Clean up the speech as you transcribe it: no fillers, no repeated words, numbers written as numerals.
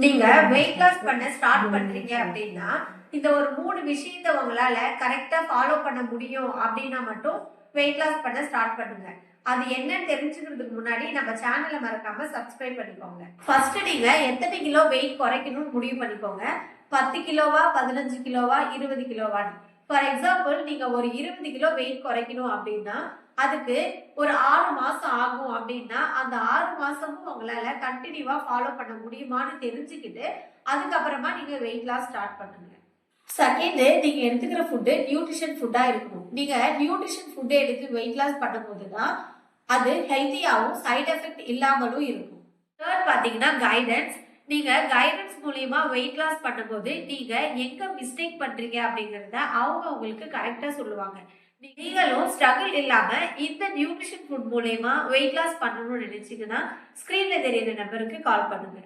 நீங்க weight loss பண்ண start பண்றீங்க அப்படின்னா இந்த ஒரு 3 விஷயத்தை உங்களால கரெக்டா ஃபாலோ பண்ண முடியும் அப்படின்னா மட்டும் வெயிட் லாஸ் பண்ண ஸ்டார்ட் பண்ணுங்க. அது என்னன்னு தெரிஞ்சுக்கிறதுக்கு முன்னாடி நம்ம சேனலை மறக்காம சப்ஸ்கிரைப் பண்ணிக்கோங்க. ஃபர்ஸ்ட் நீங்க எத்தனை கிலோ வெயிட் குறைக்கணும்னு முடிவு பண்ணிக்கோங்க. 10 கிலோவா, 15 கிலோவா, 20 கிலோவான்னு. ஃபார் எக்ஸாம்பிள் நீங்க ஒரு 20 கிலோ வெயிட் குறைக்கணும் அப்படின்னா அதுக்கு ஒரு 6 மாசம் ஆகும் அப்படின்னா அந்த 6 மாசமும் உங்களால கண்டினியூவா ஃபாலோ பண்ண முடியுமான்னு தெரிஞ்சுக்கிட்டு அதுக்கப்புறமா நீங்க வெயிட் லாஸ் ஸ்டார்ட் பண்ணுங்க. செகண்ட், நீங்க எடுத்துக்கிற ஃபுட்டு நியூட்ரிஷன் ஃபுட்டா இருக்கணும். நீங்க நியூட்ரிஷன் ஃபுட் எடுத்து வெயிட் லாஸ் பண்ணும்போது தான் அது ஹெல்த்தியாகவும் சைட் எஃபெக்ட் இல்லாமலும் இருக்கும். தேர்ட் பாத்தீங்கன்னா கைடன்ஸ். நீங்க கைடன்ஸ் மூலியமா வெயிட் லாஸ் பண்ணும்போது நீங்க எங்க மிஸ்டேக் பண்றீங்க அப்படிங்கறத அவங்க உங்களுக்கு கரெக்டா சொல்லுவாங்க. நீங்களும் ஸ்ட்ரகிள் இல்லாம இந்த நியூட்ரிஷன் ஃபுட் மூலயமா வெயிட் லாஸ் பண்ணணும்னு நினைச்சீங்கன்னா ஸ்கிரீன்ல தெரியுற நம்பருக்கு கால் பண்ணுங்க.